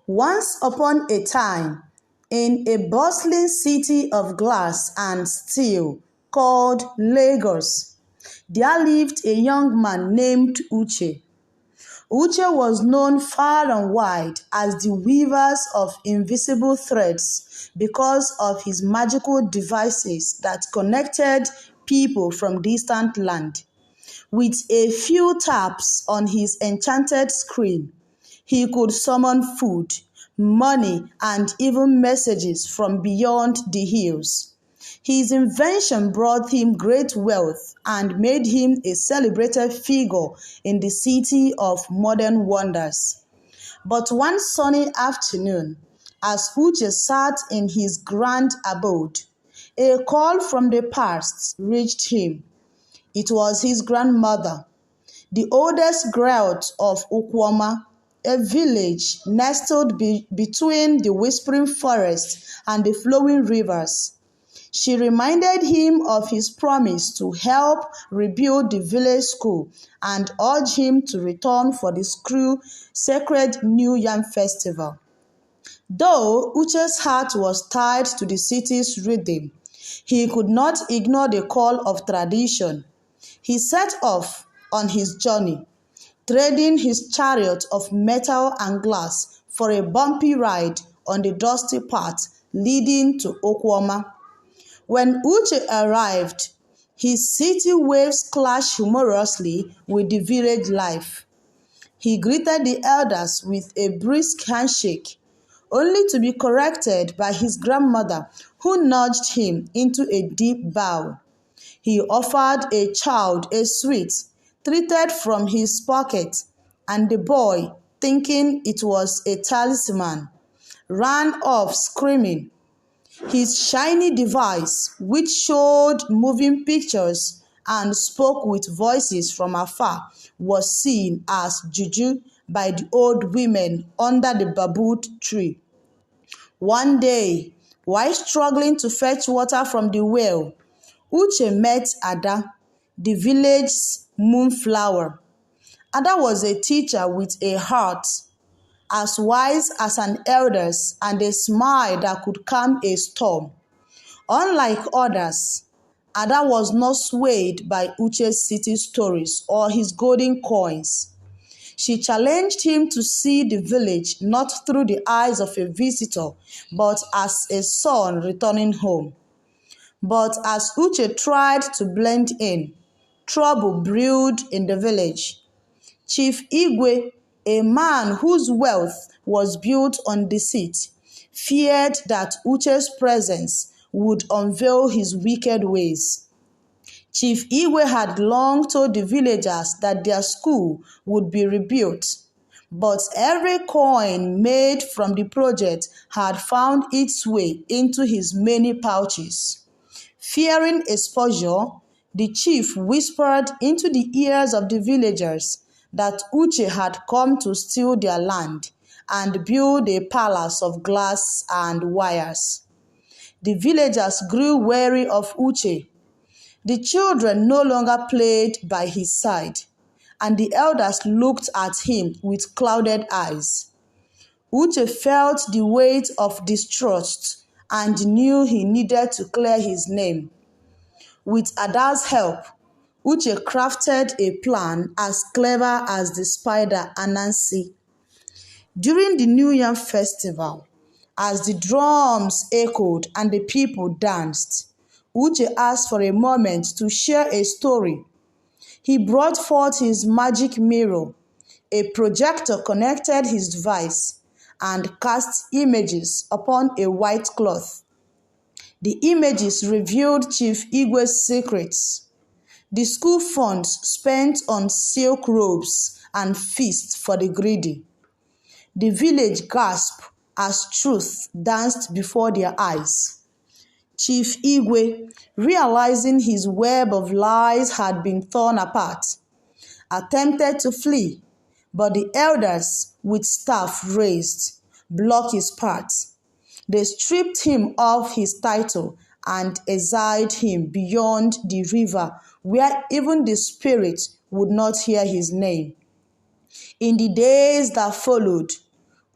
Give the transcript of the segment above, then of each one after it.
Once upon a time, in a bustling city of glass and steel called Lagos, there lived a young man named Uche. Uche was known far and wide as the weaver of invisible threads because of his magical devices that connected people from distant lands. With a few taps on his enchanted screen, he could summon food, money, and even messages from beyond the hills. His invention brought him great wealth and made him a celebrated figure in the city of modern wonders. But one sunny afternoon, as Uche sat in his grand abode, a call from the past reached him. It was his grandmother, the oldest growth of Ukwama, a village nestled between the whispering forest and the flowing rivers. She reminded him of his promise to help rebuild the village school and urged him to return for the school's sacred New Yam festival. Though Uche's heart was tied to the city's rhythm, he could not ignore the call of tradition. He set off on his journey, trading his chariot of metal and glass for a bumpy ride on the dusty path leading to Okwama. When Uche arrived, his city waves clashed humorously with the village life. He greeted the elders with a brisk handshake, only to be corrected by his grandmother, who nudged him into a deep bow. He offered a child a sweet, treated from his pocket, and the boy, thinking it was a talisman, ran off screaming. His shiny device, which showed moving pictures and spoke with voices from afar, was seen as juju by the old women under the baboot tree. One day, while struggling to fetch water from the well, Uche met Ada, the village's moonflower. Ada was a teacher with a heart as wise as an elder's and a smile that could calm a storm. Unlike others, Ada was not swayed by Uche's city stories or his golden coins. She challenged him to see the village not through the eyes of a visitor, but as a son returning home. But as Uche tried to blend in, trouble brewed in the village. Chief Igwe, a man whose wealth was built on deceit, feared that Uche's presence would unveil his wicked ways. Chief Igwe had long told the villagers that their school would be rebuilt, but every coin made from the project had found its way into his many pouches. Fearing exposure, the chief whispered into the ears of the villagers that Uche had come to steal their land and build a palace of glass and wires. The villagers grew wary of Uche. The children no longer played by his side, and the elders looked at him with clouded eyes. Uche felt the weight of distrust and knew he needed to clear his name. With Ada's help, Uche crafted a plan as clever as the spider Anansi. During the New Yam festival, as the drums echoed and the people danced, Uche asked for a moment to share a story. He brought forth his magic mirror. A projector connected his device and cast images upon a white cloth. The images revealed Chief Igwe's secrets. The school funds spent on silk robes and feasts for the greedy. The village gasped as truth danced before their eyes. Chief Igwe, realizing his web of lies had been torn apart, attempted to flee, but the elders, with staff raised, blocked his path. They stripped him of his title and exiled him beyond the river where even the spirits would not hear his name. In the days that followed,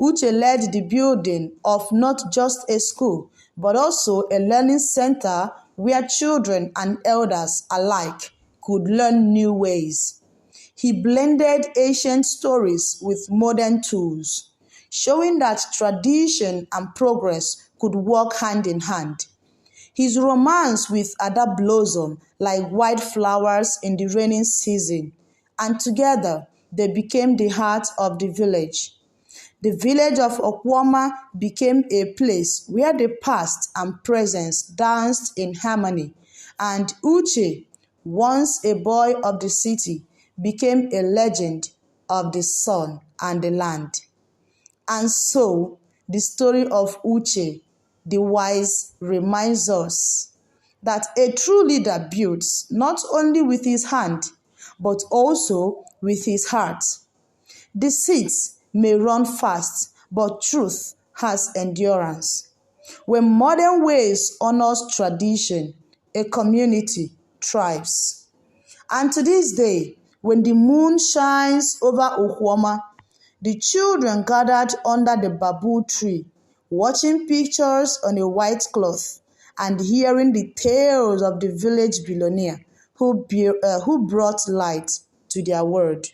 Uche led the building of not just a school, but also a learning center where children and elders alike could learn new ways. He blended ancient stories with modern tools, showing that tradition and progress could work hand in hand. His romance with Ada blossomed like wildflowers in the rainy season, and together they became the heart of the village. The village of Okwama became a place where the past and present danced in harmony, and Uche, once a boy of the city, became a legend of the sun and the land. And so, the story of Uche, the wise, reminds us that a true leader builds not only with his hand, but also with his heart. Deceits may run fast, but truth has endurance. When modern ways honors tradition, a community thrives. And to this day, when the moon shines over Okwama, the children gathered under the bamboo tree, watching pictures on a white cloth and hearing the tales of the village billionaire who brought light to their world.